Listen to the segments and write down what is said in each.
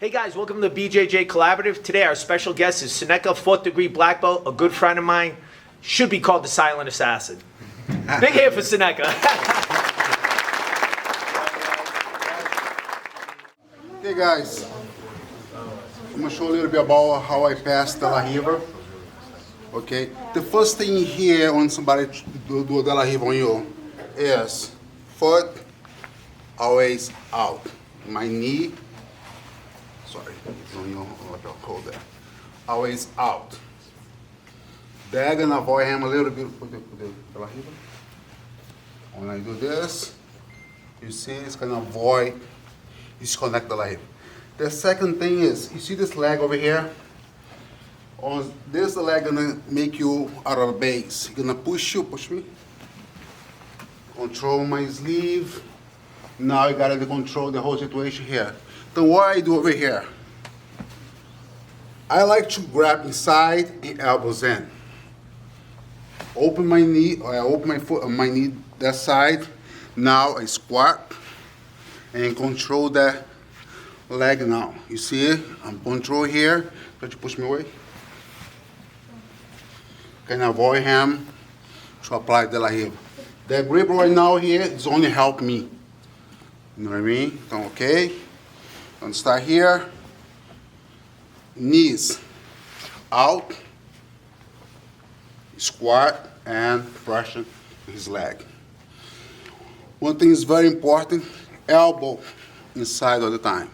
Hey guys, welcome to the BJJ Collaborative. Today our special guest is Soneca 4th degree black belt, a good friend of mine. Should be called the Silent Assassin. Big hand for Soneca. Hey guys, I'm gonna show a little bit about how I pass De La Riva. Okay, the first thing here when somebody do De La Riva on you is foot always out. My knee, sorry, it's on your hold there. Always out. They're gonna avoid him a little bit with the De La Riva. When I do this, you see it's gonna avoid disconnect the leg. The second thing is, you see this leg over here? On this leg gonna make you out of base. Gonna push me. Control my sleeve. Now you gotta control the whole situation here. Then what I do over here? I like to grab inside and elbows in. Open my knee, or I open my foot, my knee that side. Now I squat and control that leg now. You see it? I'm control here. Try to push me away. Can avoid him to apply De La Riva. The grip right now here is only help me. You know what I mean? So, okay. I'm start here. Knees out. Squat and pressure his leg. One thing is very important. Elbow inside all the time.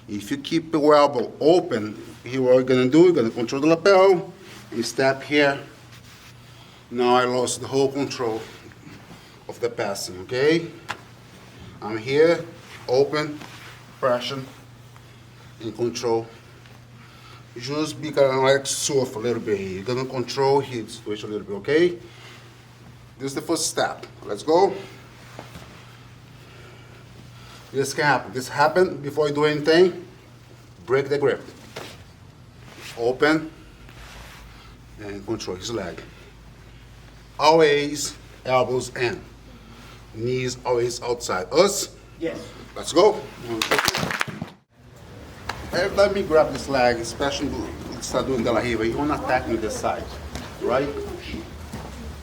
If you keep your elbow open, here what you're gonna do, you're gonna control the lapel, and step here. Now I lost the whole control of the passing, okay? I'm here, open, pressure, and control. Just be kind of like surf a little bit here. You're gonna control here the situation a little bit, okay? This is the first step. Let's go. This can happen. This happened before you do anything. Break the grip. Open and control his leg. Always elbows in. Knees always outside. Us? Yes. Let's go. Let me grab this leg, especially when you start doing De La Riva. You want to attack me this side, right?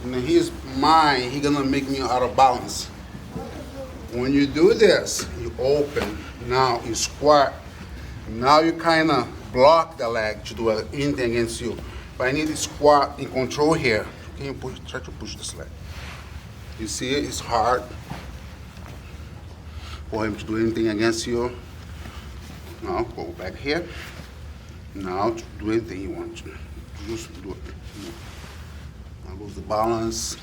And he's mine. He's gonna make me out of balance. When you do this, you open, now you squat, now you kind of block the leg to do anything against you. But I need to squat in control here. Can you push, try to push this leg? You see it, it's hard for him to do anything against you. Now go back here. Now to do anything you want to. Just do it. Now lose the balance.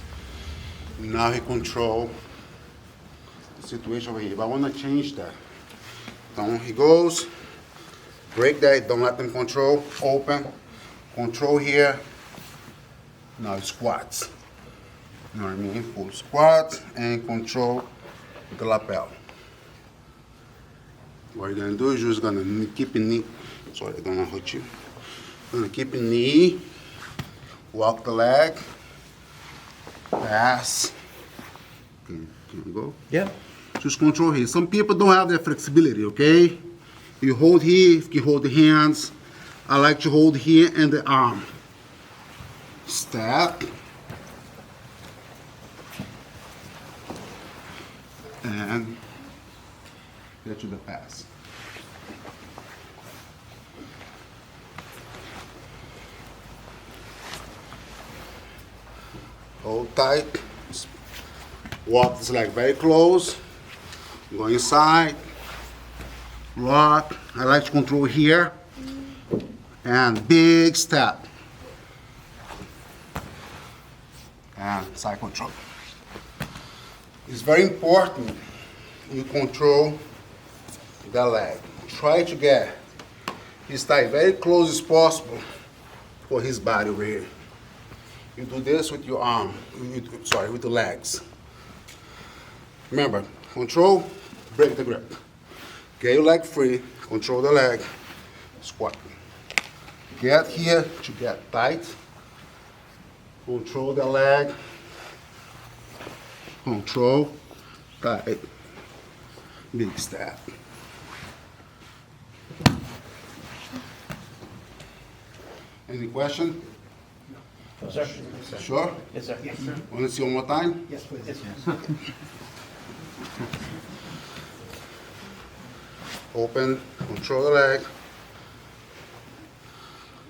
Now he control situation over here, but I want to change that. Down he goes, break that, don't let them control, open, control here, now squats. You know what I mean? Full squat and control the lapel. What you're gonna do is you're just gonna keep your knee, sorry, I'm gonna hurt you. You're gonna keep your knee, walk the leg, pass. Can you go? Yeah. Just control here. Some people don't have that flexibility, okay? You hold here, you hold the hands. I like to hold here and the arm. Step. And get to the pass. Hold tight. Walk this leg very close. Go inside. Lock. I like to control here. And big step. And side control. It's very important you control the leg. Try to get his thigh very close as possible for his body over here. You do this with your arm, with the legs. Remember, control, break the grip. Get your leg free, control the leg, squat. Get here to get tight. Control the leg. Control, tight. Big step. Any question? No, sir. Sure? Yes, sir. Yes, sir. Want to see one more time? Yes, please. Yes, Open, control the leg.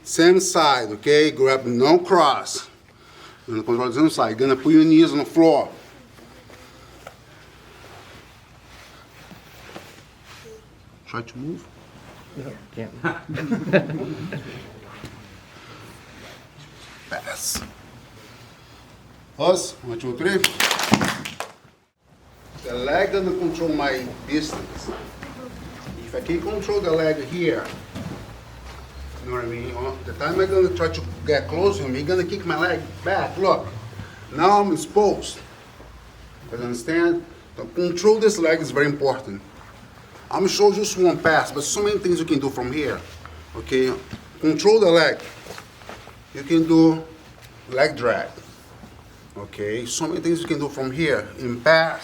Same side, okay? Grab, no cross. You're gonna control the same side. You're gonna put your knees on the floor. Try to move. Can't. Pass. Us, 1, 2, 3. The leg doesn't control my distance. If I can control the leg here, you know what I mean? The time I'm gonna try to get close to him, he's gonna kick my leg back. Look, now I'm exposed. You understand? To control this leg is very important. I'm sure just one pass, but so many things you can do from here. Okay, control the leg. You can do leg drag. Okay, so many things you can do from here. In pass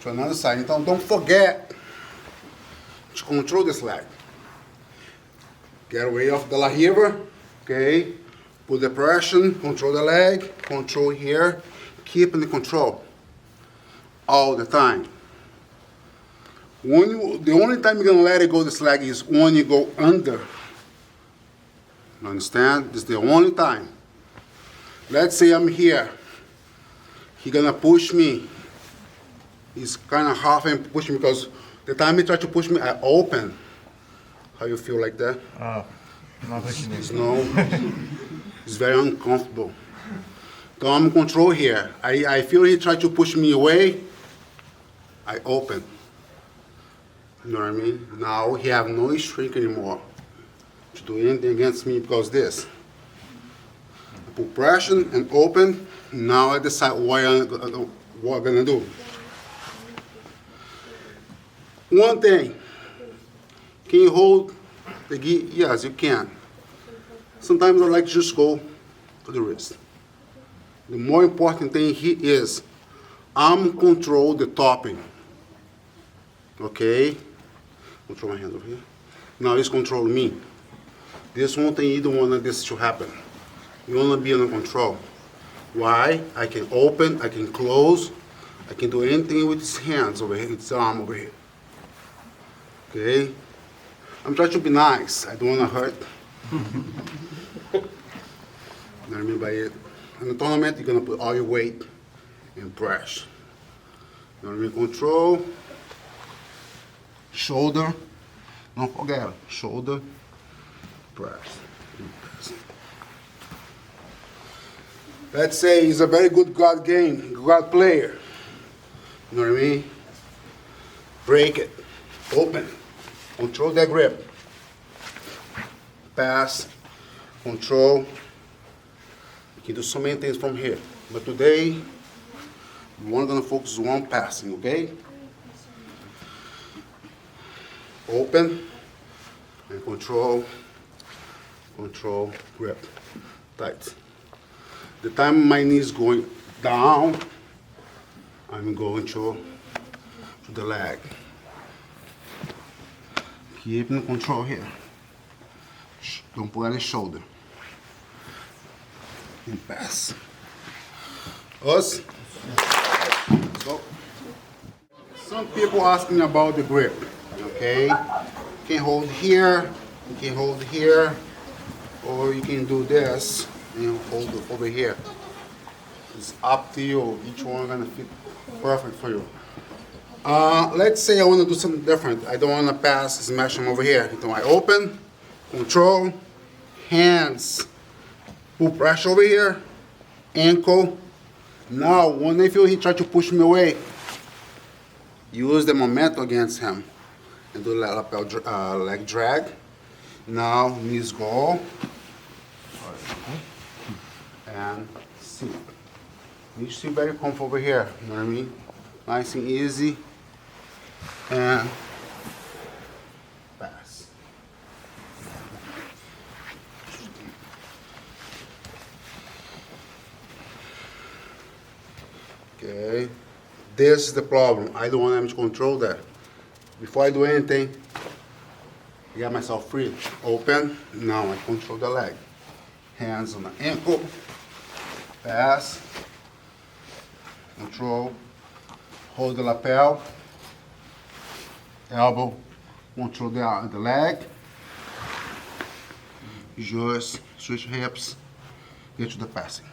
to another side. Então, don't forget to control this leg. Get away off the La Riva. Okay, put the pressure, control the leg, control here. Keep in the control all the time. The only time you're gonna let it go this leg is when you go under. You understand? This is the only time. Let's say I'm here. He's gonna push me. He's kind of half and push me because the time he tries to push me, I open. How you feel like that? It's no. It's very uncomfortable. So I'm in control here. I feel he tried to push me away. I open. You know what I mean? Now he have no strength anymore to do anything against me because this. I put pressure and open. Now I decide what I'm gonna do. One thing. Can you hold the gi? Yes, you can. Sometimes I like to just go to the wrist. The more important thing here is I'm control the topping. Okay? Control my hand over here. Now he's controlling me. This one thing you don't want this to happen. You want to be under control. Why? I can open, I can close, I can do anything with his hands over here, his arm over here. Okay? I'm trying to be nice. I don't want to hurt. You know what I mean by it? In the tournament, you're going to put all your weight and press. You know what I mean? Control. Shoulder. Don't forget. Shoulder. Press. Let's say he's a very good guard player. You know what I mean? Break it. Open. Control that grip. Pass. Control. You can do so many things from here. But today, we're going to focus on passing, okay? Open. And control. Control. Grip. Tight. The time my knee is going down, I'm going to the leg. Keep in control here. Don't pull any shoulder. And pass. Us. So, some people ask me about the grip. Okay, you can hold here, you can hold here, or you can do this and hold it over here. It's up to you. Each one gonna fit perfect for you. Let's say I want to do something different. I don't want to pass, smash them over here. So I open, control, hands, pull pressure over here, ankle. Now, when I feel he try to push me away, use the momentum against him and do leg drag. Now, knees go and sit. You see very comfortable over here. You know what I mean? Nice and easy. And pass. Okay. This is the problem. I don't want him to control that. Before I do anything, Get myself free. Open. Now I control the leg. Hands on the ankle. Pass. Control. Hold the lapel. Elbow. Control the leg. Just switch hips. Get to the passing.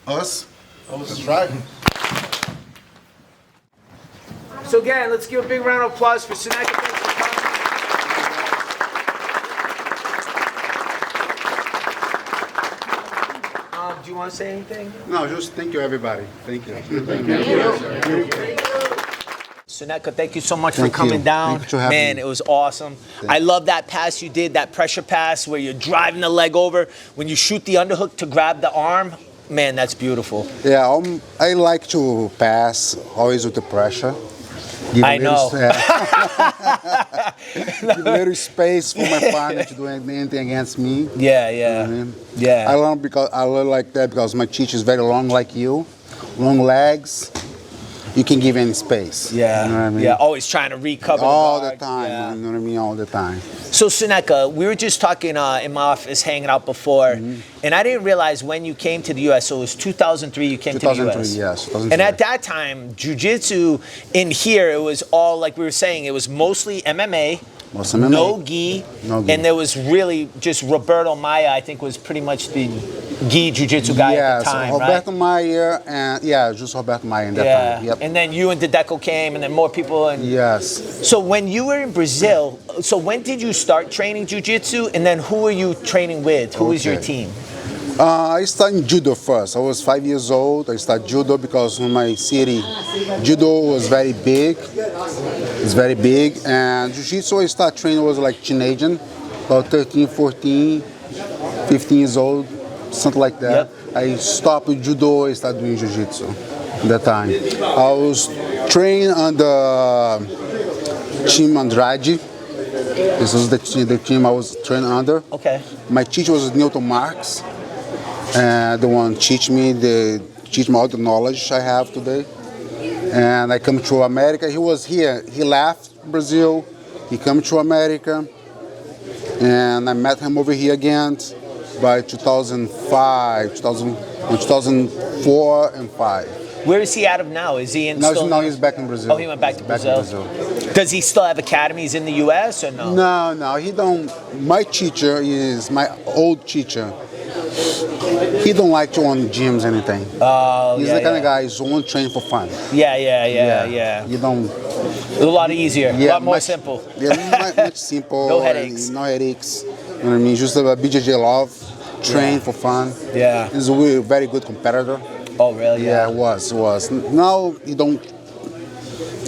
Us. That's right. So again, let's give a big round of applause for Soneca. Thanks for coming. Do you want to say anything? No, just thank you, everybody. Thank you. Soneca, thank you so much Thank for coming you. down. Thank you for having Man, me. it was awesome. I love that pass you did, that pressure pass where you're driving the leg over. When you shoot the underhook to grab the arm, man, that's beautiful. Yeah, I like to pass always with the pressure. Give I know. Give a little space for my partner to do anything against me. Yeah, You yeah. know what I mean? Yeah. I learn like that because my teacher is very long like you, long legs. You can give any space. Yeah, You know what I mean? yeah, always trying to recover All the guard. time. Yeah. You know what I mean? All the time. So Soneca, we were just talking in my office, hanging out before, and I didn't realize when you came to the U.S. So it was 2003 you came to the 2003, U.S. yes. 2003. And at that time, jiu-jitsu in here, it was all like we were saying, it was mostly MMA. Most MMA. No gi, No gi. and there was really just Roberto Maya. I think was pretty much the gi jiu-jitsu guy at the time, Roberto right? Meyer and just Roberto Meyer in that Yeah, time. Yep. and then you and Dedeco came, and then more people. And Yes. so when you were in Brazil, so when did you start training jiu-jitsu, and then who were you training with? Who was your Okay. team? I started judo first. I was 5 years old. I started judo because in my city, judo was very big. It's very big. And jiu-jitsu, I started training, was like teenager, about 13, 14, 15 years old, something like that. Yep. I stopped with judo, I started doing jiu-jitsu at that time. I was trained under Team Andrade. This was the team I was trained under. Okay. My teacher was Newton Marx. The one teach me all the knowledge I have today. And I come to America. He was here. He left Brazil. He come to America. And I met him over here again by 2005, 2004 and 5. Where is he out of now? Is he in? Now he's back in Brazil. Oh, he went back to Brazil. Does he still have academies in the U.S. or no? No, he don't. My teacher is my old teacher. He don't like to own gyms or anything. Oh, He's yeah, the kind yeah. of guy who's only train for fun. Yeah. You don't. A lot easier. A lot more much, simple. Yeah, much simple. No headaches. No headaches. You know what I mean? Just a BJJ love, train for fun. Yeah. He's a very good competitor. Oh, really? Yeah, it was. Now he don't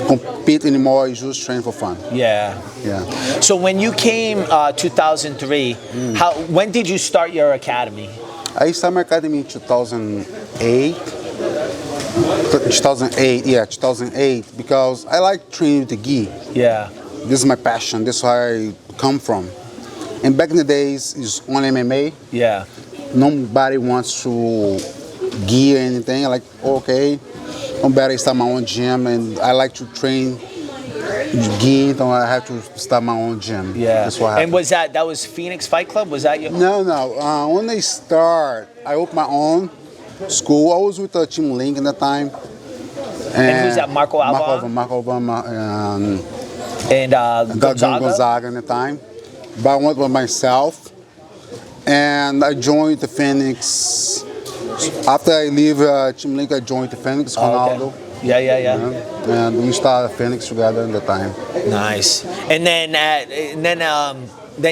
compete anymore. He just train for fun. Yeah. Yeah. So when you came 2003, when did you start your academy? I started my academy in 2008. 2008, because I like training with the gi. Yeah. This is my passion. This is where I come from. And back in the days, it's only MMA. Yeah. Nobody wants to gi or anything. Like, okay, I'm better start my own gym, and I like to train gi, so I have to start my own gym. Yeah. That's what happened. And was that was Phoenix Fight Club? Was that your? No. When I start, I opened my own school. I was with Team Link at the time. And who's that? Marco Alba? Marco Obama And Gonzaga at the time. But I went by myself, and I joined the Phoenix. After I leave Team Link, I joined the Phoenix, Ronaldo. Okay. Yeah. And we started Phoenix together at the time. Nice. And then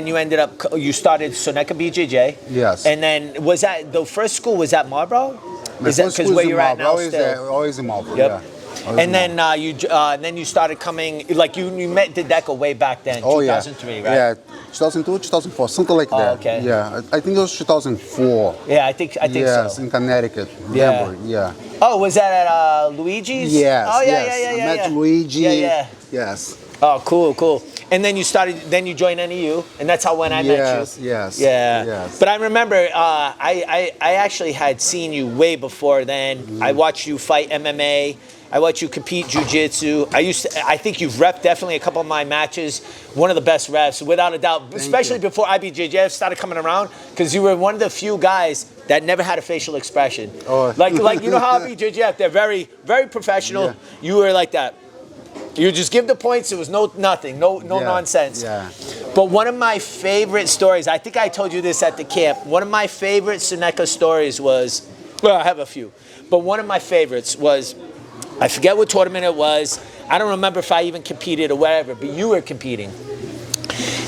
you ended up, you started Soneca BJJ. Yes. And then was that, the first school was at Marlboro? My Is that first because school where in you're at now Marlboro, still? always in Marlboro, Yep. yeah. And then you started coming, like you met Dedeco way back then, Oh 2003, yeah, right? yeah, 2002, 2004, something like that. okay. Yeah, I think it was 2004. Yeah, I think Yes, so. in Connecticut. Yeah. Remember? Yeah. Oh, was that at Luigi's? Yes. Oh yeah, yes. yeah. I met Luigi. Yeah. Yes. Oh, cool. And then you joined NEU, and that's how when I met you. Yes. Yeah. Yes. But I remember, I actually had seen you way before then. I watched you fight MMA. I watched you compete Jiu-jitsu. I think you've repped definitely a couple of my matches. One of the best refs, without a doubt. Especially before IBJJF started coming around, because you were one of the few guys that never had a facial expression. Oh. Like you know how IBJJF, they're very, very professional. Yeah. You were like that. You just give the points. There was nothing, no nonsense. Yeah. But one of my favorite stories, I think I told you this at the camp. One of my favorite Soneca stories was, well, I have a few, but one of my favorites was, I forget what tournament it was. I don't remember if I even competed or whatever, but you were competing.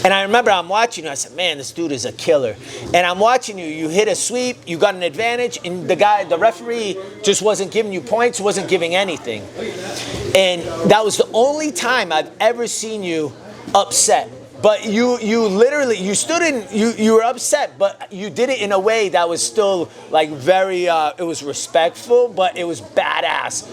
And I remember I'm watching you, I said, man, this dude is a killer. And I'm watching you, you hit a sweep, you got an advantage, and the referee just wasn't giving you points, wasn't giving anything. And that was the only time I've ever seen you upset. But you literally, you stood in, you were upset, but you did it in a way that was still like very, it was respectful, but it was badass.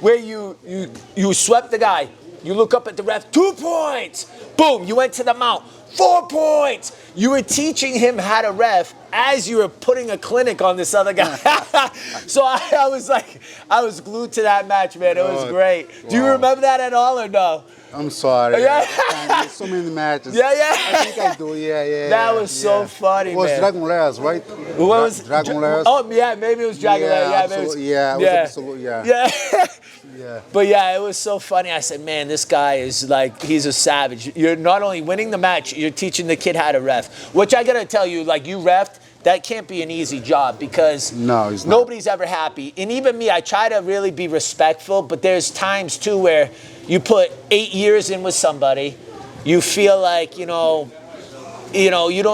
Where you swept the guy, you look up at the ref, 2 points, boom, you went to the mount, 4 points. You were teaching him how to ref as you were putting a clinic on this other guy. So I was glued to that match, man. It was great. Do you remember that at all or no? I'm sorry. Yeah. There's so many matches. Yeah. I think I do. Yeah. That was so funny, It was man. Dragon Lairs, right? What was Dragon Lairs? Oh yeah, maybe it was Dragon Lairs. Yeah, maybe it was, absolute, yeah. Yeah. But yeah, it was so funny. I said, man, this guy is like, he's a savage. You're not only winning the match, you're teaching the kid how to ref. Which I gotta tell you, like you refed, that can't be an easy job because no, it's not. Nobody's ever happy. And even me, I try to really be respectful, but there's times too where you put 8 years in with somebody, you feel like, you don't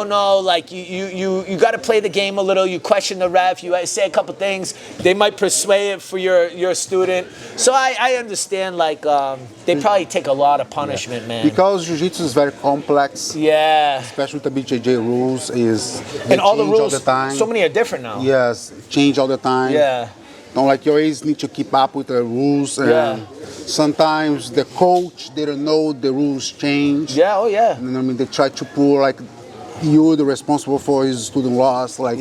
know, like you got to play the game a little. You question the ref. You say a couple things. They might persuade it for your student. So I understand. Like they probably take a lot of punishment, man. Because jiu-jitsu is very complex. Yeah. Especially with the BJJ rules And all the rules. all the time. So many are different now. Yes, change all the time. Yeah. Don't like you always need to keep up with the rules. And sometimes the coach they don't know the rules change. Yeah. Oh yeah. And I mean they try to pull like you the responsible for his student loss. Like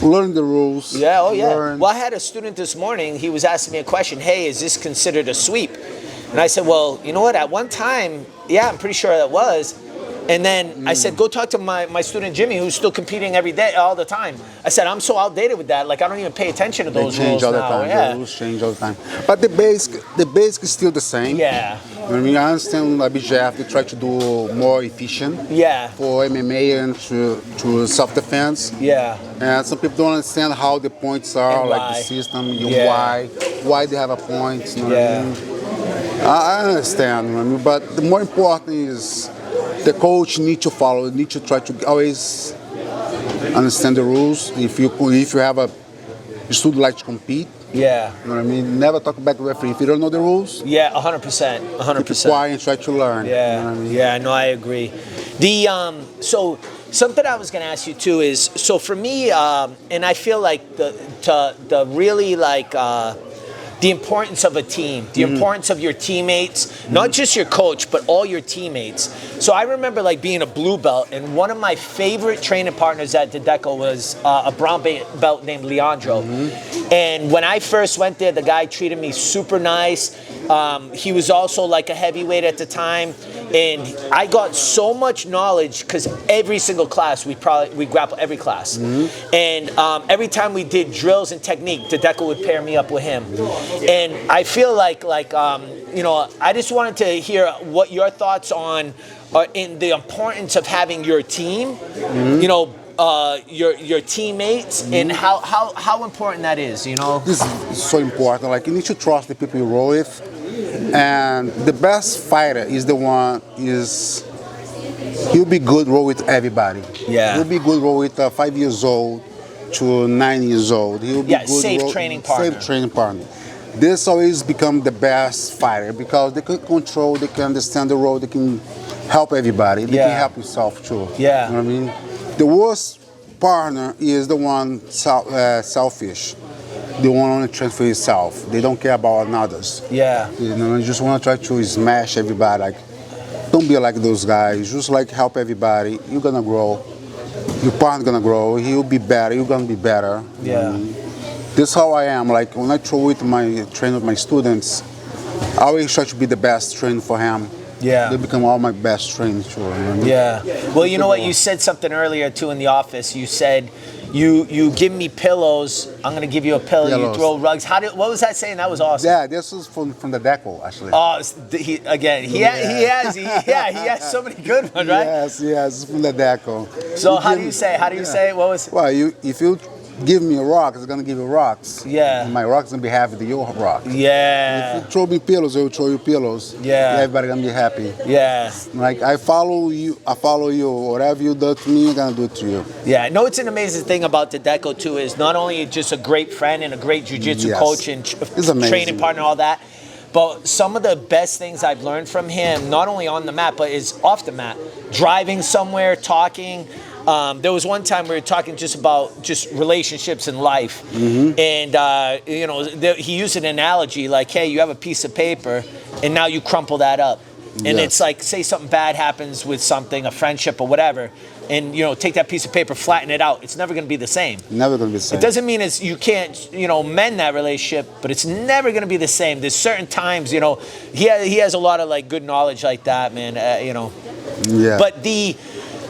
learn the rules. Yeah. Oh yeah. Learn. Well, I had a student this morning. He was asking me a question. Hey, is this considered a sweep? And I said, well, you know what? At one time, yeah, I'm pretty sure that was. And then I said, go talk to my student Jimmy, who's still competing every day, all the time. I said, I'm so outdated with that. Like, I don't even pay attention to those rules all the now. time. Yeah. The rules change all the time. But the basic is still the same. Yeah. I mean, I understand BJF, they try to do more efficient. Yeah. For MMA and to self-defense. Yeah. And some people don't understand how the points are, And like why. the system, Yeah. why they have a point. You know Yeah. what I mean? I understand, you know what I mean? But the more important is the coach need to follow, need to try to always understand the rules. If you have a student like to compete, Yeah. you know what I mean? Never talk back to the referee. If you don't know the rules, Yeah, 100%. keep 100%. quiet and try to learn. Yeah, You know what I mean? yeah, no, I agree. So something I was going to ask you too is, so for me, and I feel like the really like the importance of a team, the importance of your teammates, not just your coach, but all your teammates. So I remember like being a blue belt, and one of my favorite training partners at Dedeco was a brown belt named Leandro. And when I first went there, the guy treated me super nice. He was also like a heavyweight at the time, and I got so much knowledge because every single class we grapple every class, and every time we did drills and technique, Dedeco would pair me up with him. And I feel like I just wanted to hear what your thoughts on in the importance of having your team, your teammates, and how important that is. This is so important. Like you need to trust the people you roll with, and the best fighter is the one he'll be good roll with everybody. Yeah. He'll be good roll with 5 years old, to 9 years old. He will be safe training partner. Safe training partner. This always become the best fighter because they can control, they can understand the road, they can help everybody. They can help yourself too. Yeah. You know what I mean? The worst partner is the one selfish. They want to only train for yourself. They don't care about others. Yeah. You know, you just want to try to smash everybody. Like, don't be like those guys. Just like help everybody. You're gonna grow. Your partner's gonna grow. He'll be better. You're gonna be better. Yeah. This is how I am. Like when I train with my students, I always try to be the best trainer for him. Yeah. They become all my best trainers too. You know what I mean? Yeah. Well, you know what? You said something earlier too in the office. You said you give me pillows. I'm gonna give you a pillow. Pillows. You throw rugs. What was that saying? That was awesome. Yeah, this was from the Deco actually. Oh, he has so many good ones, right? Yes, from the Deco. So how do you say? It? What was? Well, if you give me a rock, it's gonna give you rocks. Yeah. My rock's gonna be happy to your rock. Yeah. If you throw me pillows, I will throw you pillows. Yeah. Everybody gonna be happy. Yeah. Like I follow you. Whatever you do to me, I'm gonna do it to you. Yeah. No, it's an amazing thing about the Deco too is not only just a great friend and a great jiu-jitsu coach and training partner, all that. But some of the best things I've learned from him, not only on the mat, but is off the mat. Driving somewhere, talking. There was one time we were talking just about relationships in life. And, he used an analogy like, hey, you have a piece of paper and now you crumple that up. And it's like, say something bad happens with something, a friendship or whatever, and, take that piece of paper, flatten it out. It's never going to be the same. Never going to be the same. It doesn't mean you can't, mend that relationship, but it's never going to be the same. There's certain times, he has a lot of, like, good knowledge like that, man, Yeah. But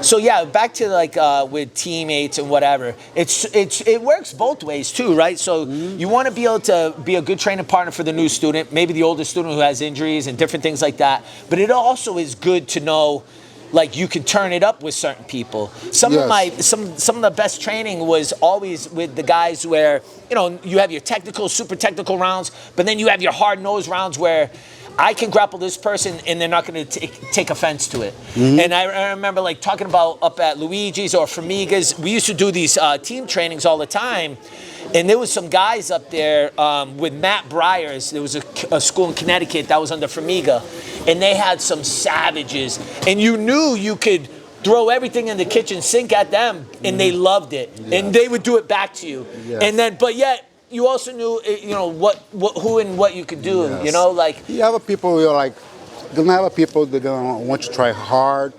so yeah, back to like with teammates and whatever. It works both ways too, right? So you want to be able to be a good training partner for the new student, maybe the older student who has injuries and different things like that. But it also is good to know, like, you can turn it up with certain people. Some of the best training was always with the guys where you have your technical, super technical rounds, but then you have your hard nosed rounds where I can grapple this person and they're not going to take offense to it. And I remember like talking about up at Luigi's or Formiga's, we used to do these team trainings all the time. And there was some guys up there with Matt Breyers. There was a school in Connecticut that was under Formiga. And they had some savages. And you knew you could throw everything in the kitchen sink at them and they loved it. And they would do it back to you. And then, but yet, you also knew, who and what you could do. Like you have people you're like, gonna have people that gonna want to try hard.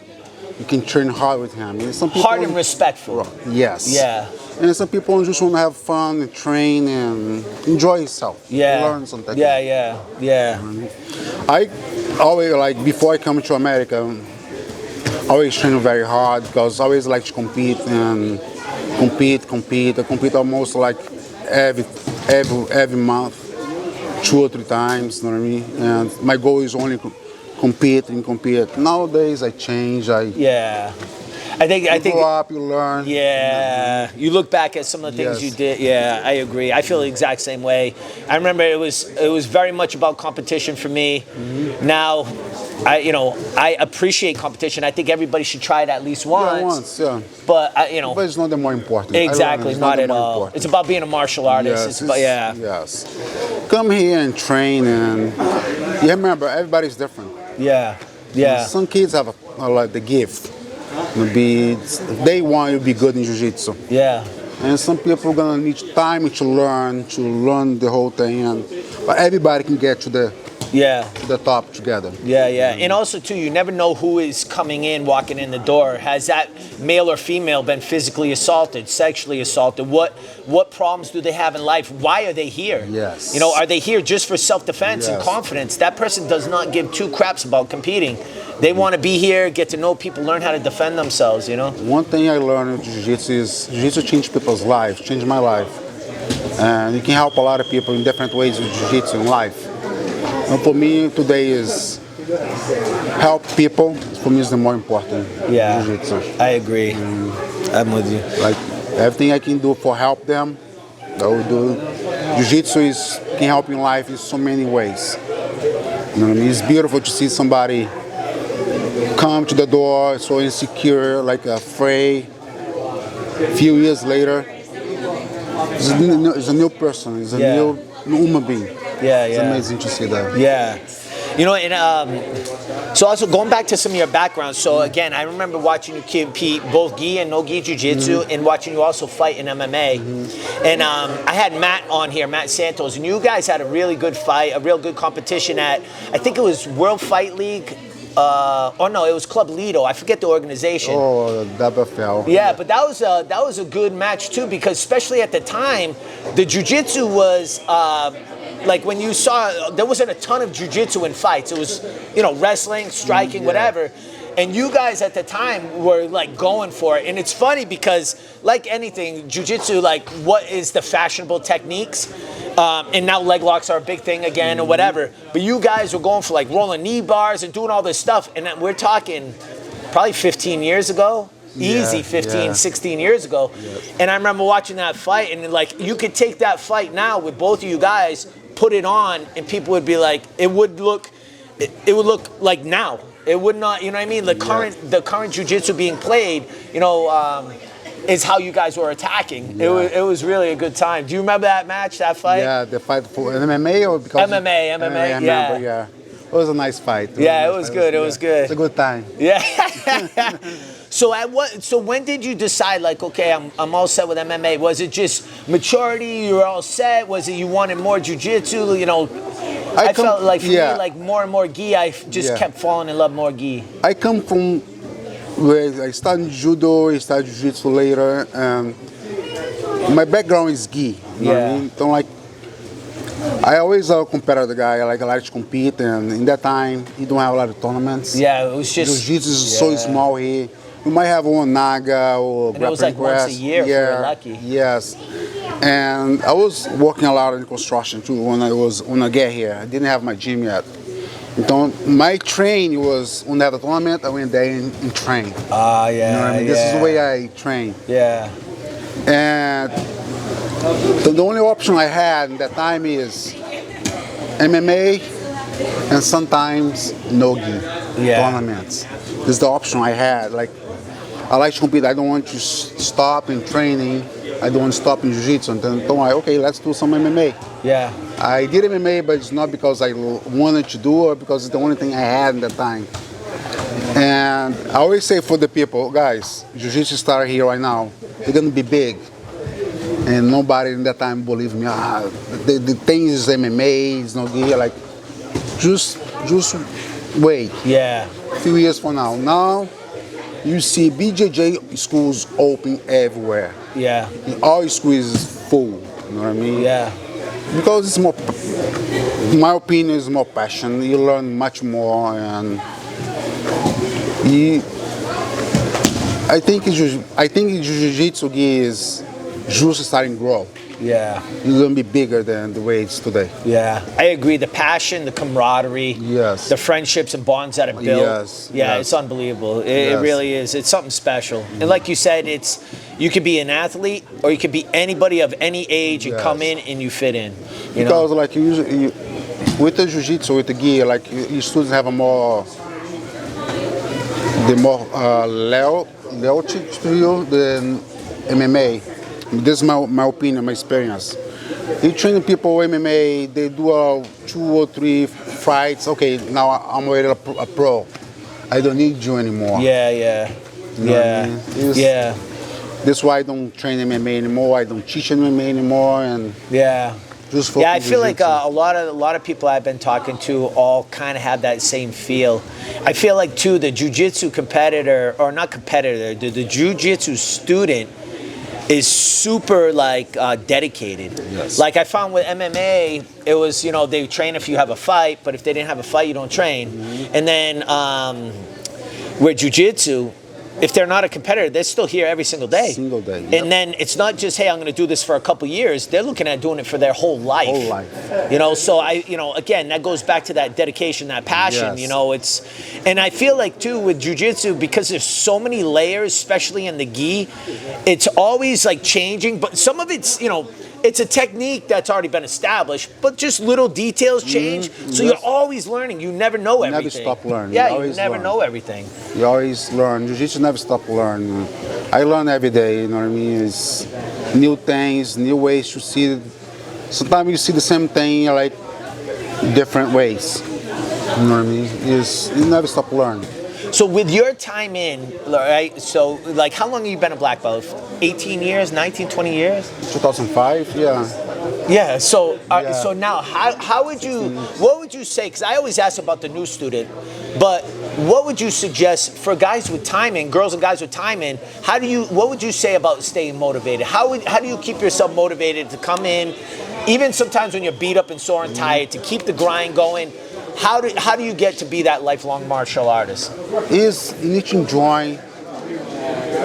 You can train hard with him. And some people hard and respectful. Yes. Yeah. And some people just want to have fun and train and enjoy yourself. Yeah. Learn something. Yeah. I always like before I come to America, I always train very hard because I always like to compete and compete. I compete almost like every month, 2 or 3 times, you know what I mean? And my goal is only compete. Nowadays I change. I think you grow up, you learn. Yeah, you look back at some of the things you did. Yeah, I agree. I feel the exact same way. I remember it was very much about competition for me. Now, I appreciate competition. I think everybody should try it at least once. Yeah. But but it's not the more important. Exactly, not at all. Important. It's about being a martial artist. Yes. Come here and train, and you remember everybody's different. Yeah. Some kids have like the gift. They want you to be good in jiu-jitsu. Yeah. And some people are gonna need time to learn the whole thing. But everybody can get to the top together. Yeah. And also too, you never know who is coming in, walking in the door. Has that male or female been physically assaulted, sexually assaulted? What problems do they have in life? Why are they here? Yes. Are they here just for self-defense and confidence? That person does not give 2 craps about competing. They want to be here, get to know people, learn how to defend themselves, One thing I learned in jiu-jitsu is jiu-jitsu changed people's lives, changed my life. And you can help a lot of people in different ways with jiu-jitsu in life. And for me, today is help people. For me, is the more important. Yeah, jiu-jitsu. I agree. I'm with you. Like everything I can do for help them, I will do. Jiu-jitsu can help you in life in so many ways. It's beautiful to see somebody come to the door so insecure, like afraid. A few years later, It's a new person. It's a new human being. Yeah, It's amazing to see that. Yeah. You know, and so also going back to some of your background. So again, I remember watching you compete both gi and no gi jiu-jitsu, and watching you also fight in MMA. And I had Matt on here, Matt Santos, and you guys had a really good fight, a real good competition at, I think it was World Fight League. Or no, it was Club Lido. I forget the organization. Oh, WFL. Yeah, but that was a good match too, because especially at the time, the jiu-jitsu was like when you saw, there wasn't a ton of jiu-jitsu in fights. It was, wrestling, striking, whatever. And you guys at the time were like going for it. And it's funny because like anything, jiu-jitsu, like what is the fashionable techniques? And now leg locks are a big thing again or whatever. But you guys were going for like rolling knee bars and doing all this stuff. And we're talking probably 15 years ago. Easy 15, 16 years ago. And I remember watching that fight, and like you could take that fight now with both of you guys, put it on, and people would be like, it would look like now. It would not, you know what I mean? The current jiu-jitsu being played, is how you guys were attacking. It was really a good time. Do you remember that match, that fight? Yeah, the fight for MMA or because MMA, I remember, yeah. It was a nice fight. It was good. It was good. It's a good time. Yeah. So when did you decide, like, okay, I'm all set with MMA? Was it just maturity, you were all set? Was it you wanted more jiu-jitsu? I felt like for me, like more and more gi, I just kept falling in love more gi. I come from where I started judo, I started jiu-jitsu later, and my background is gi. You know what I mean? Don't like. I always compare the guy. I like to compete, and in that time, you don't have a lot of tournaments. Yeah, it was just. Jiu-jitsu is so small here. You might have one Naga or and it was like once a year if you were lucky. Yes. And I was working a lot in construction too when I get here. I didn't have my gym yet. So my train was when I had a tournament, I went there and trained. Ah, You know what I mean? This is the way I train. Yeah. And the only option I had at that time is MMA and sometimes no-gi tournaments. This is the option I had. Like, I like to compete. I don't want to stop in training. I don't want to stop in jiu-jitsu. And then okay, let's do some MMA. Yeah. I did MMA, but it's not because I wanted to do it, because it's the only thing I had at that time. And I always say for the people, guys, jiu-jitsu star here right now, they're going to be big. And nobody in that time believed me. The thing is MMA, it's not good. Like, just wait. Yeah. A few years from now. Now, you see BJJ schools open everywhere. Yeah. All schools is full. You know what I mean? Yeah. Because it's more, in my opinion, it's more passion. You learn much more, and I think jiu-jitsu is just starting to grow. Yeah. It's going to be bigger than the way it's today. Yeah. I agree. The passion, the camaraderie, the friendships and bonds that are built. It's unbelievable. It really is. It's something special. And like you said, you could be an athlete or you could be anybody of any age and come in and you fit in. Because like you with the jiu-jitsu, with the gi, like your students have loyalty to you than MMA. This is my opinion, my experience. You train people MMA, they do 2 or 3 fights. Okay, now I'm already a pro. I don't need you anymore. Yeah. You know what I mean? That's why I don't train MMA anymore. I don't teach MMA anymore, and just focus. I feel like a lot of people I've been talking to all kind of have that same feel. I feel like too the jiu-jitsu competitor, or not competitor, the jiu-jitsu student is super dedicated. Yes. Like I found with MMA, it was they train if you have a fight, but if they didn't have a fight, you don't train. And then with jiu-jitsu, if they're not a competitor, they're still here every single day. And then it's not just, hey, I'm going to do this for a couple years. They're looking at doing it for their whole life. So again, that goes back to that dedication, that passion. And I feel like too with jiu-jitsu, because there's so many layers, especially in the gi, it's always like changing. But some of it's it's a technique that's already been established, but just little details change. So you're always learning. You never know everything. Never stop learning. Yeah, you never know everything. You always learn. Jiu-jitsu never stop learning. I learn every day. You know what I mean? new things, new ways to see it. Sometimes you see the same thing like different ways. You know what I mean? You never stop learning. So with your time in, right, so like how long have you been a black belt? 18 years, 19, 20 years? 2005, yeah. Yeah, so Yeah. so now how would you, what would you say, because I always ask about the new student, but what would you suggest for guys with time in, girls and guys with time in, what would you say about staying motivated? How do you keep yourself motivated to come in, even sometimes when you're beat up and sore and tired, to keep the grind going? How do you get to be that lifelong martial artist? You need to enjoy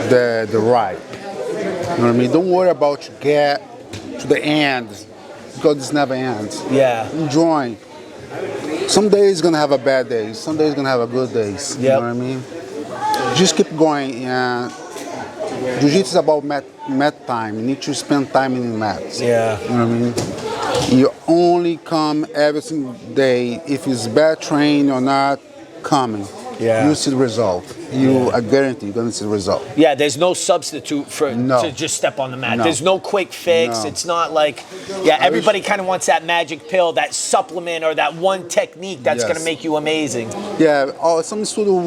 the ride. You know what I mean? Don't worry about you get to the end, because this never ends. Yeah. Enjoy. Some days gonna have a bad day. Some days gonna have a good days. You know what I mean? Just keep going. Jiu-jitsu is about mat time. You need to spend time in the mats. Yeah. You know what I mean? You only come every single day. If it's bad trained or not coming, you see the result. I guarantee you're gonna see the result. Yeah, there's no substitute for to just step on the mat. No. There's no quick fix. No. It's not like, everybody kind of wants that magic pill, that supplement, or that one technique that's gonna make you amazing. Yeah, some student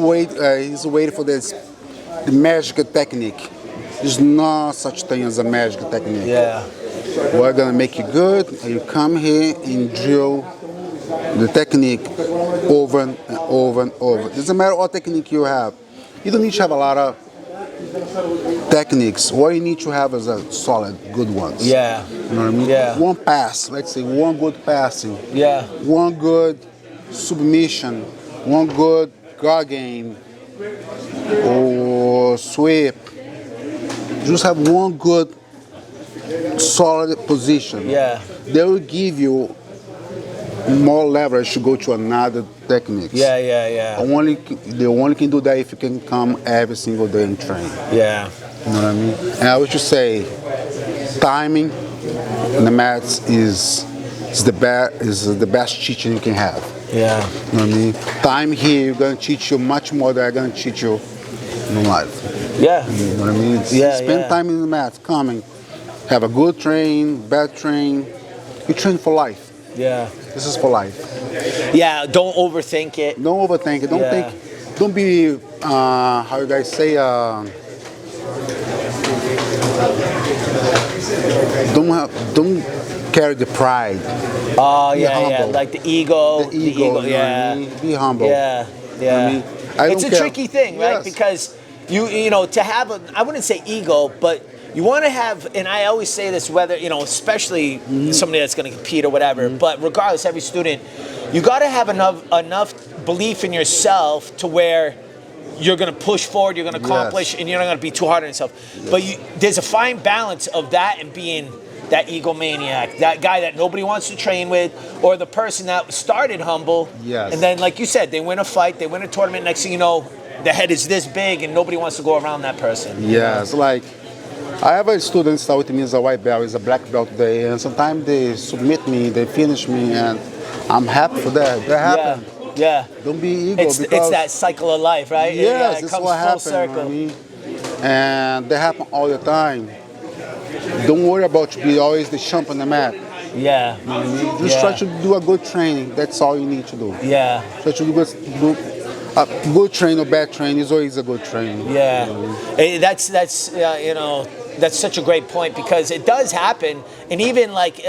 he's waiting for the magic technique. There's no such thing as a magic technique. Yeah. We're gonna make you good, and you come here and drill the technique over and over and over. It doesn't matter what technique you have. You don't need to have a lot of techniques. What you need to have is a solid, good ones. Yeah. You know what I mean? Yeah. One pass, let's say one good passing. Yeah. One good submission. One good guard game or sweep. Just have one good solid position. Yeah. They will give you more leverage to go to another technique. Yeah. They only can do that if you can come every single day and train. Yeah. You know what I mean? And I would just say, timing in the mats is the best teaching you can have. Yeah. You know what I mean? Time here, you're gonna teach you much more than I'm gonna teach you in life. Yeah. You know what I mean? Spend time in the mats, coming. Have a good train, bad train. You train for life. Yeah. This is for life. Yeah, don't overthink it. Don't overthink it. Don't be, how you guys say, don't carry the pride. Oh, Be humble. like the ego. The ego, you know what I mean? Be humble. Yeah. You know what I mean? I It's a don't care. tricky thing, right? Yes. Because you know, to have I wouldn't say ego, but you want to have, and I always say this, whether, especially somebody that's going to compete or whatever, but regardless, every student, you got to have enough belief in yourself to where you're going to push forward, you're going to accomplish, and you're not going to be too hard on yourself. Yes. But there's a fine balance of that and being that egomaniac, that guy that nobody wants to train with, or the person that started humble, and then, like you said, they win a fight, they win a tournament, next thing you know, the head is this big and nobody wants to go around that person. Yeah, it's like, I have a student start with me as a white belt, is a black belt today, and sometimes they submit me, they finish me, and I'm happy for that. That happens. Yeah. Don't be ego. It's that cycle of life, right? Yes, it it's comes what full happens. circle. You know what I mean? And they happen all the time. Don't worry about you be always the champ on the mat. Yeah. You know what I mean? Just try to do a good training. That's all you need to do. Yeah. Try to do a good train or bad train is always a good train. Yeah. You know what I mean? That's such a great point, because it does happen, and even like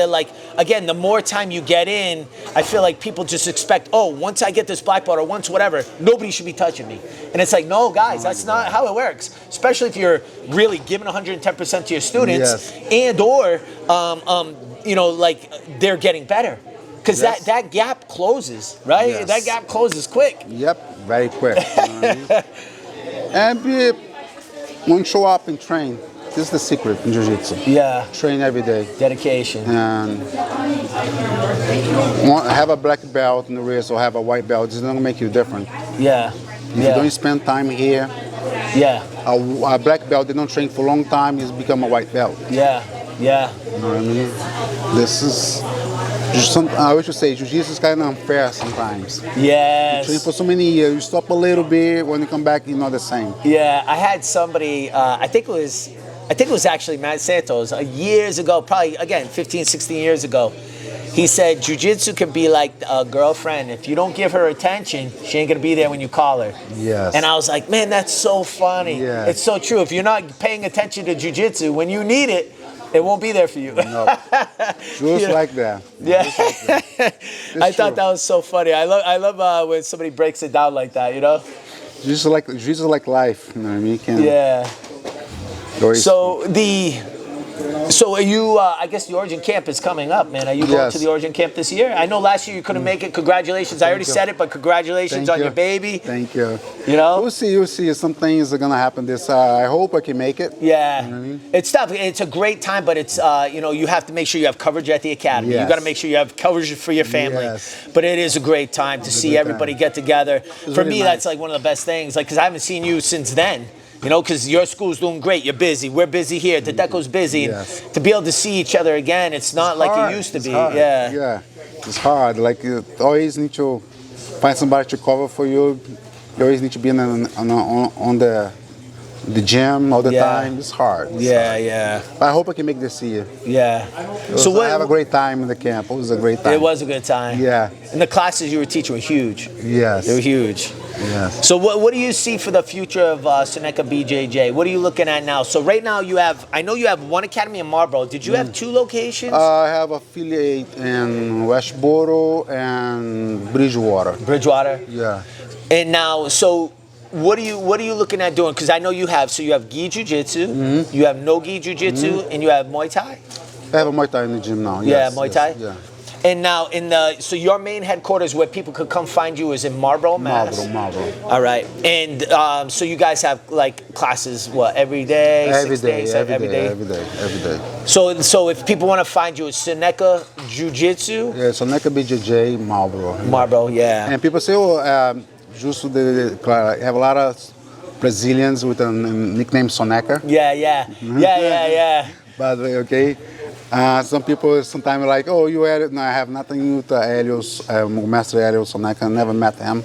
again, the more time you get in, I feel like people just expect, once I get this black belt or once whatever, nobody should be touching me, and it's like, no, guys, that's not how it works. Especially if you're really giving 110% to your students, and or like they're getting better, because that gap closes, right? Yes. That gap closes quick. Yep, very quick. You know what I mean? And when you show up and train. This is the secret in Jiu-Jitsu. Yeah. Train every day. Dedication. And have a black belt in the wrist or have a white belt. It's not going to make you different. Yeah. If you don't spend time here, a black belt, they don't train for a long time, he's become a white belt. Yeah. You know what I mean? This is, I would say, Jiu-Jitsu is kind of unfair sometimes. Yes. You train for so many years, you stop a little bit, when you come back, you're not the same. Yeah, I had somebody, I think I think it was actually Matt Santos, years ago, probably, again, 15, 16 years ago. He said, jiu-jitsu can be like a girlfriend. If you don't give her attention, she ain't gonna be there when you call her. Yes. And I was like, man, that's so funny. Yeah. It's so true. If you're not paying attention to jiu-jitsu, when you need it, it won't be there for you. No. Just like that. Yeah. Just like that. I It's thought true. that was so funny. I love when somebody breaks it down like that, you know? Just like life. You know what I mean? You can Yeah. always- So are you, I guess the Origin Camp is coming up, man. Are you going Yes. to the Origin Camp this year? I know last year you couldn't make it. Congratulations. I already you. said it, but congratulations Thank on you. your baby. Thank you. You know? We'll see. You'll see. Some things are gonna happen this. I hope I can make it. Yeah. You know what I mean? It's tough. It's a great time, but it's, you know, you have to make sure you have coverage at the academy. You Yes. got to make sure you have coverage for your family. Yes. But it is a great time to see great everybody time. get together. For really me, nice. that's like one of the best things. Like, because I haven't seen you since then. You know, because your school's doing great. You're busy. We're busy here. Tadeko's busy. And Yes. to be able to see each other again, it's not like Hard. it used to It's be. hard. Yeah. Yeah. It's hard. Like you always need to find somebody to cover for you. You always need to be on the gym all the Yeah. time. It's hard. It's Yeah, hard. yeah, But I hope I can make this year. yeah. So I have a great time in the camp. It was a great time. It was a good time. Yeah. And the classes you were teaching were huge. Yes. They were huge. Yes. So what do you see for the future of Soneca BJJ? What are you looking at now? So right now you have, I know you have one academy in Marlboro. Did you have 2 locations? I have affiliate in Westboro and Bridgewater. Bridgewater. Yeah. And now, so what are you looking at doing? Because I know you have, so you have gi jiu-jitsu, you have no gi jiu-jitsu, and you have Muay Thai. I have a Muay Thai in the gym now. Yeah, Yes, Muay yes, Thai? Yeah. And now so your main headquarters where people could come find you is in Marlboro, Mass? Marlboro. All right. And so you guys have like classes, what, every day? Every 6 day, days, every day. So if people want to find you, it's Soneca Jiu-Jitsu? Yeah, Soneca BJJ, Marlboro. Marlboro, yeah. And people say, just I have a lot of Brazilians with a nickname Soneca. Yeah. By the way, okay. Some people sometimes like, oh, you added. No, I have nothing with Helios, Master Helios Soneca. I never met him.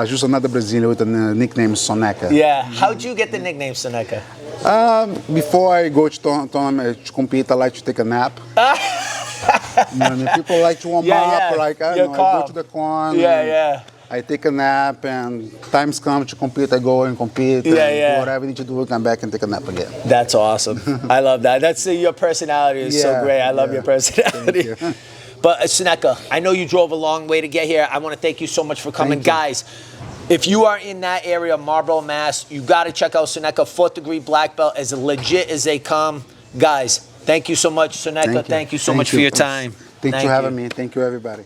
Just another Brazilian with a nickname Soneca. Yeah. How'd you get the nickname Soneca? Before I go to tournament to compete, I like to take a nap. You know what I mean? People like to warm up, like I go to the corner. Yeah. I take a nap, and times come to compete. I go and compete. Yeah, and yeah. do whatever I need to do, come back and take a nap again. That's awesome. I love that. That's your personality is so Yeah, great. I love yeah. your personality. Thank you. But Soneca, I know you drove a long way to get here. I want to thank you so much for coming. Thank you. Guys, if you are in that area, Marlboro, Mass, you got to check out Soneca, 4th degree black belt, as legit as they come. Guys, thank you so much, Soneca. Thank you so much for your time. Thanks for having me. Thank you, everybody.